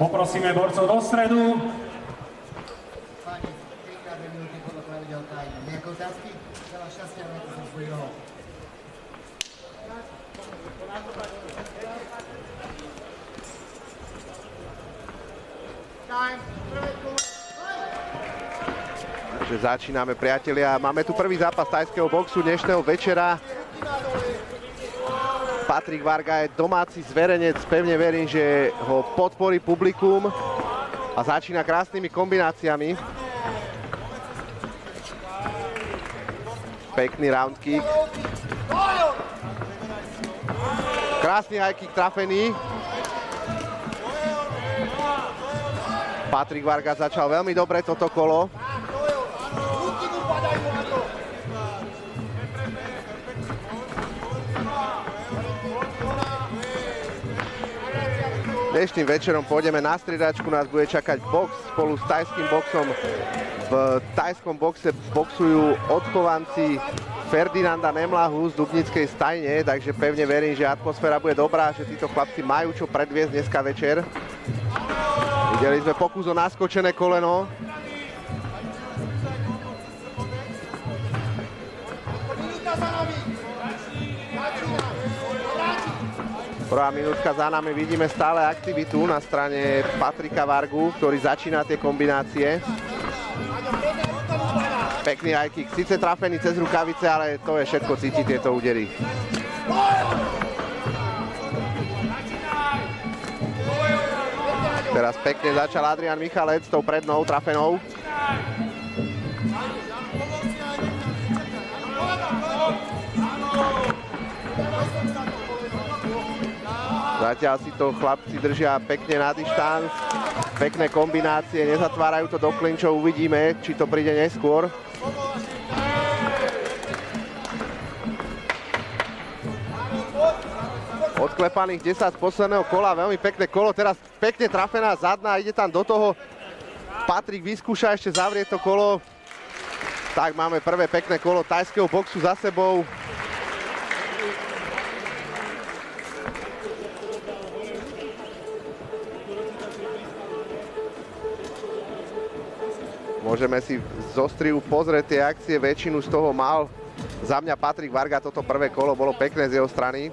Poprosíme borcov do stredu. Páni, 3x2 minúty podľa pravidel tajmy. Nejaké otázky? Veľa šťastia, na to som svoj rohol. Takže začíname, priatelia. Máme tu prvý zápas tajského boxu dnešného večera. Patrik Varga je domáci zverenec, pevne verím, že ho podporí publikum a začína krásnymi kombináciami. Pekný round kick. Krásny high kick trafený. Patrik Varga začal veľmi dobre toto kolo. Dnešným večerom pôjdeme na striedačku, nás bude čakať box spolu s tajským boxom. V tajskom boxe boxujú odchovanci Ferdinanda Nemlahu z Dubnickej stajne, takže pevne verím, že atmosféra bude dobrá, že títo chlapci majú čo predviesť dneska večer. Videli sme pokus o naskočené koleno. Prvá minútka za nami, vidíme stále aktivitu na strane Patrika Vargu, ktorý začína tie kombinácie. Pekný high kick, síce trafený cez rukavice, ale to je všetko cítiť tieto údery. Teraz pekne začal Adrian Michalec s tou prednou trafenou. Zatiaľ si to chlapci držia pekne na dištanc, pekné kombinácie, nezatvárajú to do klinčov, uvidíme, či to príde neskôr. Odklepaných 10 z posledného kola, veľmi pekné kolo, teraz pekne trafená zadná, ide tam do toho. Patrik vyskúša ešte zavrieť to kolo. Tak máme prvé pekné kolo tajského boxu za sebou. Môžeme si zo strihu pozrieť tie akcie, väčšinu z toho mal. Za mňa Patrik Varga, toto prvé kolo bolo pekné z jeho strany.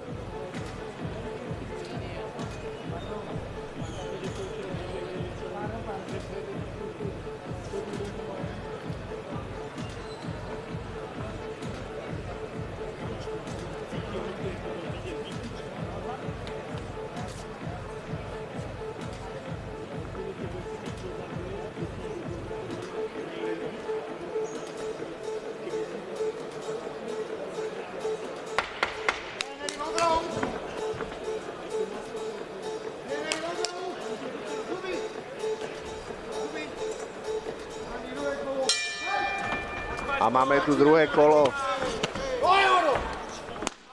A máme tu druhé kolo.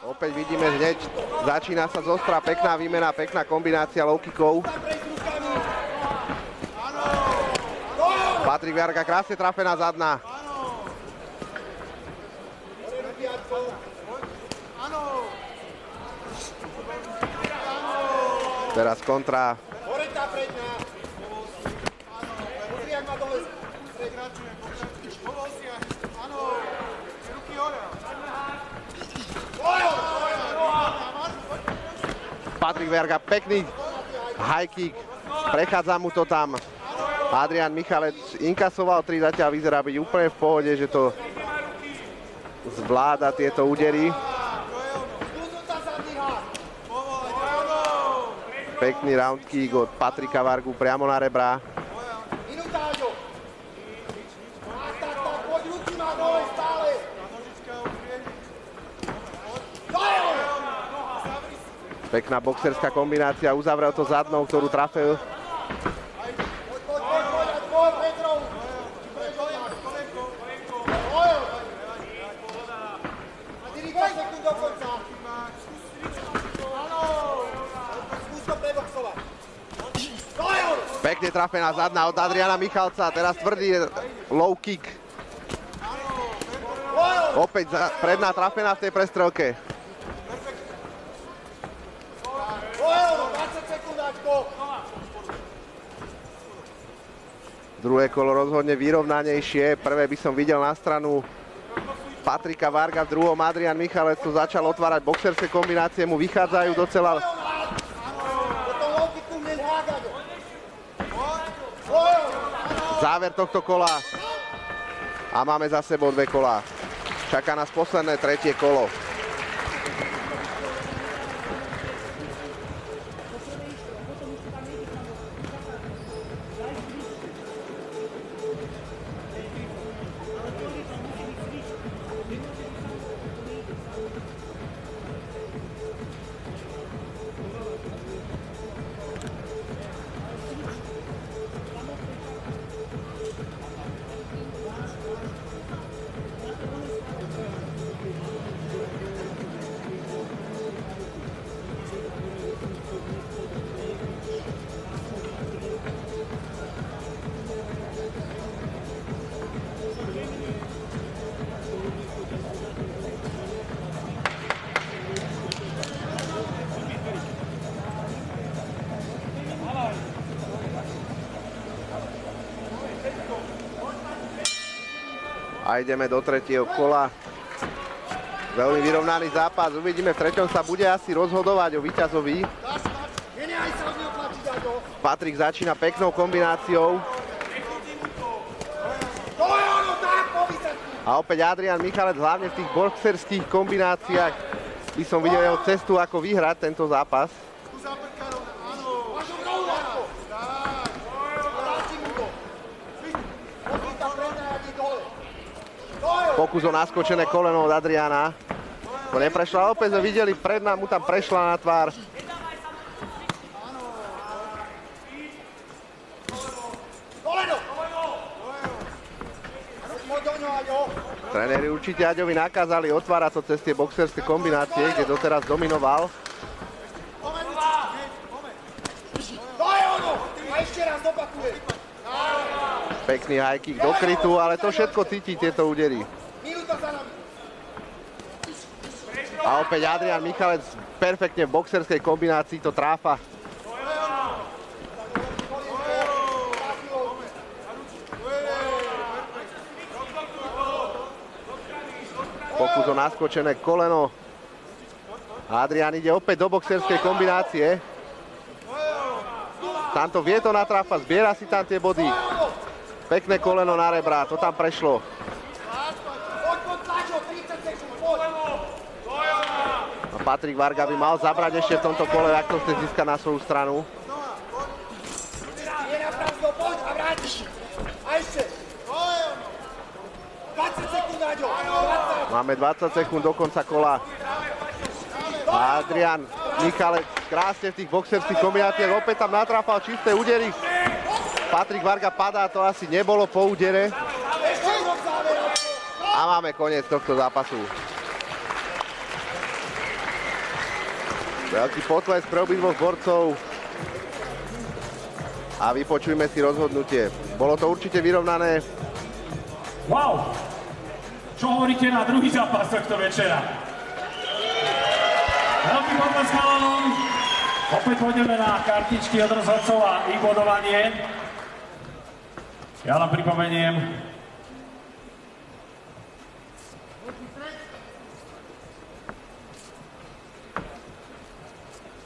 Opäť vidíme hneď, začína sa zostra, pekná výmena, pekná kombinácia low kickov. Patrik Varga krásne trafená zadná. Teraz kontra. Patrik Varga, pekný high kick, prechádza mu to tam. Adrian Michalec inkasoval 3, zatiaľ vyzerá byť úplne v pohode, že to zvláda tieto údery. Pekný round kick od Patrika Vargu priamo na rebra. Pekná boxerská kombinácia, uzavrel to zadnou, ktorú trafil. Pekne trafená zadná od Adriana Michalca, teraz tvrdý low kick. Opäť predná trafená v tej prestrelke. Druhé kolo rozhodne vyrovnanejšie. Prvé by som videl na stranu Patrika Varga, v druhom Adrian Michalec to začal otvárať boxerské kombinácie, mu vychádzajú docela. Záver tohto kola a máme za sebou 2 kola. Čaká nás posledné 3. kolo. A ideme do 3. kola. Veľmi vyrovnaný zápas. Uvidíme, v 3. sa bude asi rozhodovať o víťazovi. Patrik začína peknou kombináciou. A opäť Adrian Michalec, hlavne v tých boxerských kombináciách by som videl jeho cestu, ako vyhrať tento zápas. Pokus o naskočené koleno od Adriana. To neprešlo, ale opäť sme videli, predná mu tam prešla na tvár. Tréneri určite Aďovi nakázali otvárať to cez tie boxerské kombinácie, kde doteraz dominoval. Pekný high kick do krytu, ale to všetko cíti, tieto údery. A opäť Adrian Michalec perfektne v boxerskej kombinácii to tráfa. Pokus o naskočené koleno. Adrian ide opäť do boxerskej kombinácie. Tamto vie to natráfať, zbiera si tam tie body. Pekné koleno na rebra, to tam prešlo. A Patrik Varga by mal zabrať ešte v tomto kole, ak to chce získať na svoju stranu. Máme 20 sekúnd do konca kola. A Adrian Michalec krásne v tých boxerských kombináciách opäť tam natráfal čisté údery. Patrik Varga padá, to asi nebolo po údere. A máme koniec tohto zápasu. Veľký potlesk pre obidvoch borcov. A vypočujme si rozhodnutie. Bolo to určite vyrovnané. Wow! Čo hovoríte na druhý zápas tohto večera? Veľký potlesk chalanom. Opäť pôjdeme na kartičky od rozhodcov a ich bodovanie. Ja len pripomeniem.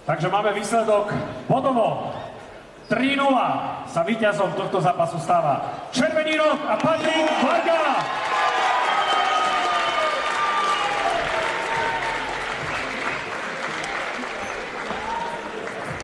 Takže máme výsledok bodovo. 3-0 sa víťazom tohto zápasu stáva Červený roh a Patrik